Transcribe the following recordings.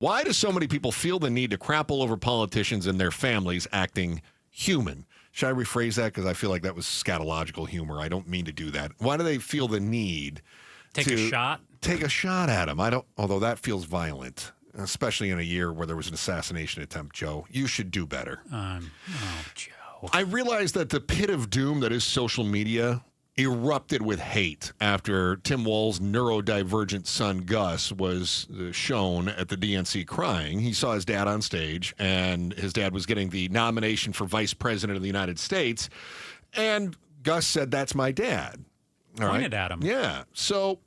Why do so many people feel the need to crap all over politicians and their families acting human? Should I rephrase that? Because I feel like that was scatological humor. I don't mean to do that. Why do they feel the need Take a shot at him? Although that feels violent, especially in a year where there was an assassination attempt, Joe. You should do better. Joe. I realize that the pit of doom that is social media erupted with hate after Tim Walz' neurodivergent son, Gus, was shown at the DNC crying. He saw his dad on stage, and his dad was getting the nomination for vice president of the United States. And Gus said, "That's my dad." Pointed at him. Yeah. So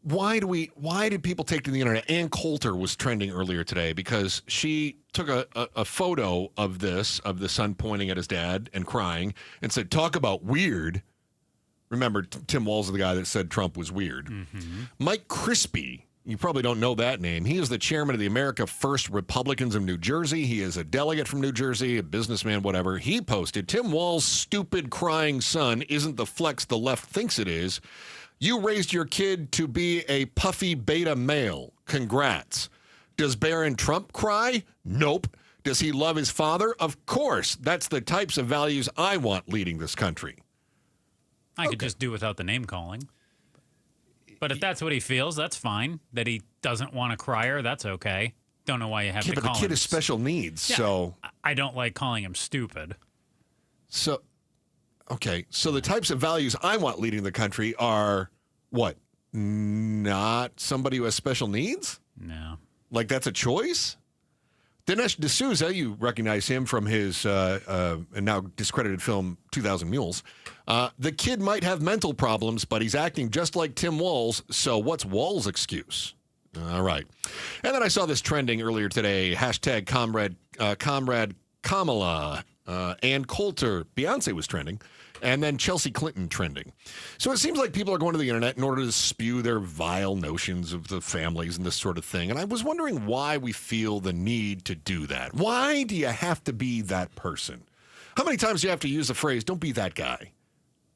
why did people take to the internet? Ann Coulter was trending earlier today because she took a photo of the son pointing at his dad and crying and said, "Talk about weird." Remember, Tim Walz is the guy that said Trump was weird. Mm-hmm. Mike Crispy, you probably don't know that name. He is the chairman of the America First Republicans of New Jersey. He is a delegate from New Jersey, a businessman, whatever. He posted, "Tim Walz's stupid crying son isn't the flex the left thinks it is. You raised your kid to be a puffy beta male. Congrats. Does Barron Trump cry? Nope. Does he love his father? Of course. That's the types of values I want leading this country." I could just do without the name calling. But if that's what he feels, that's fine. That he doesn't want a crier, that's okay. Don't know why you have to call him. But the kid has special needs, yeah, so... I don't like calling him stupid. So the types of values I want leading the country are, what? Not somebody who has special needs? No. Like that's a choice? Dinesh D'Souza, you recognize him from his now discredited film 2,000 Mules. The kid might have mental problems, but he's acting just like Tim Walz, so what's Walz's excuse? All right. And then I saw this trending earlier today, hashtag Comrade Kamala, Ann Coulter, Beyonce was trending, and then Chelsea Clinton trending. So it seems like people are going to the internet in order to spew their vile notions of the families and this sort of thing. And I was wondering why we feel the need to do that. Why do you have to be that person? How many times do you have to use the phrase, "Don't be that guy"?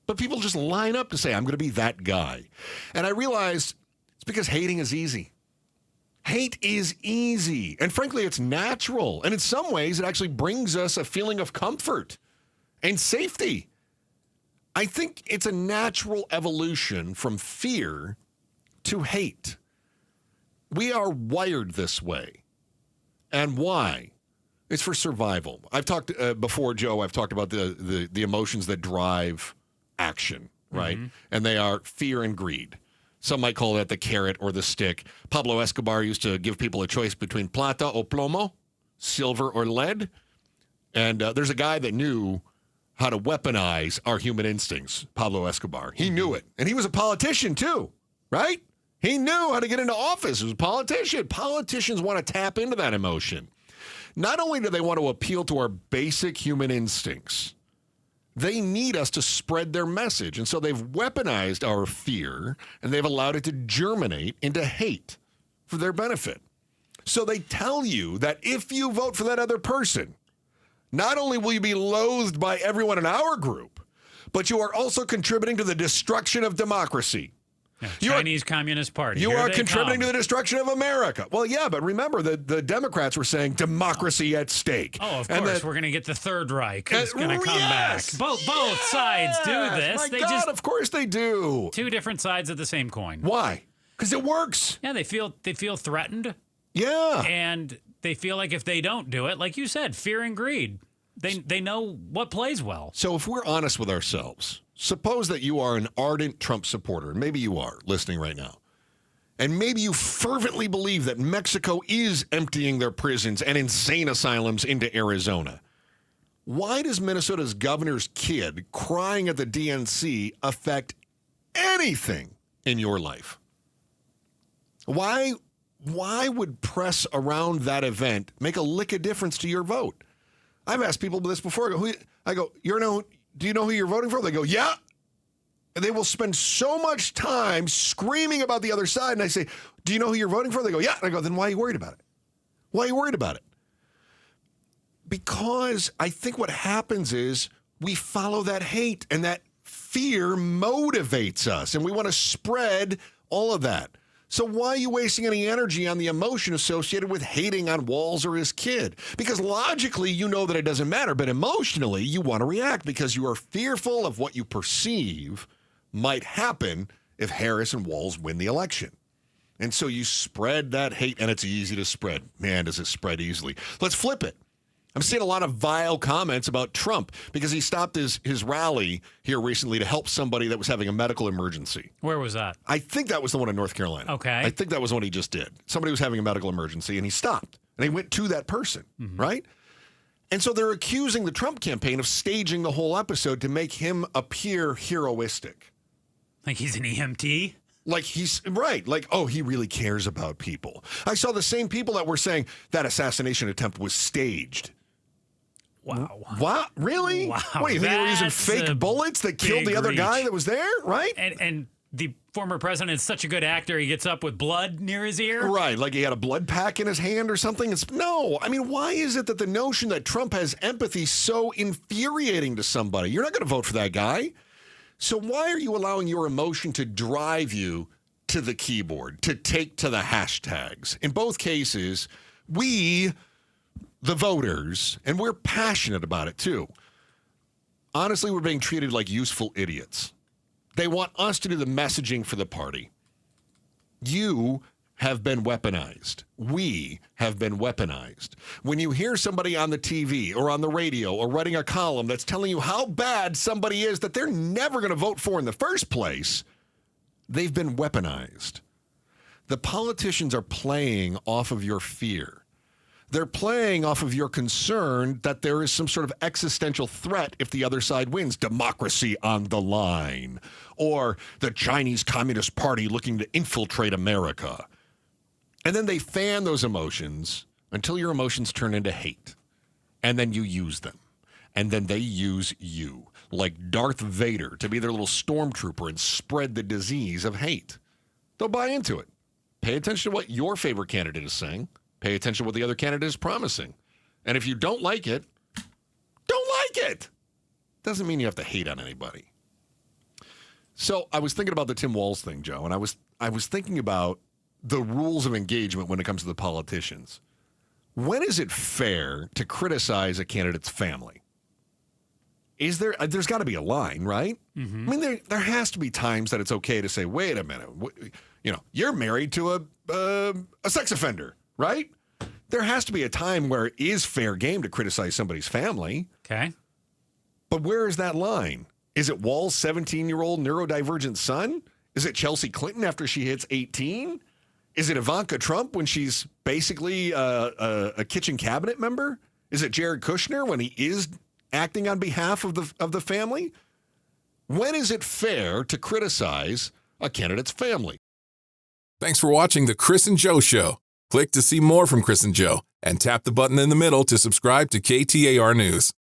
But people just line up to say, "I'm going to be that guy." And I realized it's because hating is easy. Hate is easy. And frankly, it's natural. And in some ways, it actually brings us a feeling of comfort and safety. I think it's a natural evolution from fear to hate. We are wired this way. And why? It's for survival. I've talked before, Joe, I've talked about the emotions that drive action, right? Mm-hmm. And they are fear and greed. Some might call that the carrot or the stick. Pablo Escobar used to give people a choice between plata o plomo, silver or lead. And there's a guy that knew how to weaponize our human instincts, Pablo Escobar. He knew it. And he was a politician too, right? He knew how to get into office. He was a politician. Politicians want to tap into that emotion. Not only do they want to appeal to our basic human instincts, they need us to spread their message. And so they've weaponized our fear, and they've allowed it to germinate into hate for their benefit. So they tell you that if you vote for that other person, not only will you be loathed by everyone in our group, but you are also contributing to the destruction of democracy. Yeah, Chinese Communist Party. You are contributing to the destruction of America. Well, yeah, but remember, the Democrats were saying democracy at stake. Oh, of course, we're going to get the Third Reich. It's going to come back. Both sides do this. My God, of course they do. Two different sides of the same coin. Why? Because it works. Yeah, they feel threatened. Yeah. And they feel like if they don't do it, like you said, fear and greed. They know what plays well. So if we're honest with ourselves, suppose that you are an ardent Trump supporter, and maybe you are listening right now, and maybe you fervently believe that Mexico is emptying their prisons and insane asylums into Arizona. Why does Minnesota's governor's kid crying at the DNC affect anything in your life? Why would press around that event make a lick of difference to your vote? I've asked people this before. I go, do you know who you're voting for? They go, yeah. And they will spend so much time screaming about the other side. And I say, do you know who you're voting for? They go, yeah. And I go, then why are you worried about it? Why are you worried about it? Because I think what happens is we follow that hate, and that fear motivates us. And we want to spread all of that. So why are you wasting any energy on the emotion associated with hating on Walz or his kid? Because logically, you know that it doesn't matter, but emotionally, you want to react because you are fearful of what you perceive might happen if Harris and Walz win the election. And so you spread that hate, and it's easy to spread. Man, does it spread easily. Let's flip it. I'm seeing a lot of vile comments about Trump because he stopped his rally here recently to help somebody that was having a medical emergency. Where was that? I think that was the one in North Carolina. Okay. I think that was what he just did. Somebody was having a medical emergency, and he stopped. And he went to that person, right? And so they're accusing the Trump campaign of staging the whole episode to make him appear heroistic. Like he's an EMT? Like he's right. Like, oh, he really cares about people. I saw the same people that were saying that assassination attempt was staged. Wow. What? Really? Wow. What, do you think they were using That's a fake bullets that killed the big other guy reach. that was there, right? And the former president is such a good actor, he gets up with blood near his ear? Right, like he had a blood pack in his hand or something. No, I mean, why is it that the notion that Trump has empathy is so infuriating to somebody? You're not going to vote for that guy. So why are you allowing your emotion to drive you to the keyboard, to take to the hashtags? In both cases, we, the voters, and we're passionate about it too. Honestly, we're being treated like useful idiots. They want us to do the messaging for the party. You have been weaponized. We have been weaponized. When you hear somebody on the TV or on the radio or writing a column that's telling you how bad somebody is that they're never going to vote for in the first place, they've been weaponized. The politicians are playing off of your fear. They're playing off of your concern that there is some sort of existential threat if the other side wins. Democracy on the line. Or the Chinese Communist Party looking to infiltrate America. And then they fan those emotions until your emotions turn into hate. And then you use them. And then they use you, like Darth Vader, to be their little stormtrooper and spread the disease of hate. They'll buy into it. Pay attention to what your favorite candidate is saying. Pay attention to what the other candidate is promising. And if you don't like it, don't like it. Doesn't mean you have to hate on anybody. So I was thinking about the Tim Walz thing, Joe, and I was thinking about the rules of engagement when it comes to the politicians. When is it fair to criticize a candidate's family? There's got to be a line, right? Mm-hmm. I mean, there has to be times that it's okay to say, wait a minute, you're married to a sex offender, right? There has to be a time where it is fair game to criticize somebody's family. Okay. But where is that line? Is it Walz's 17-year-old neurodivergent son? Is it Chelsea Clinton after she hits 18? Is it Ivanka Trump when she's basically a kitchen cabinet member? Is it Jared Kushner when he is acting on behalf of the family? When is it fair to criticize a candidate's family? Thanks for watching The Chris and Joe Show. Click to see more from Chris and Joe and tap the button in the middle to subscribe to KTAR News.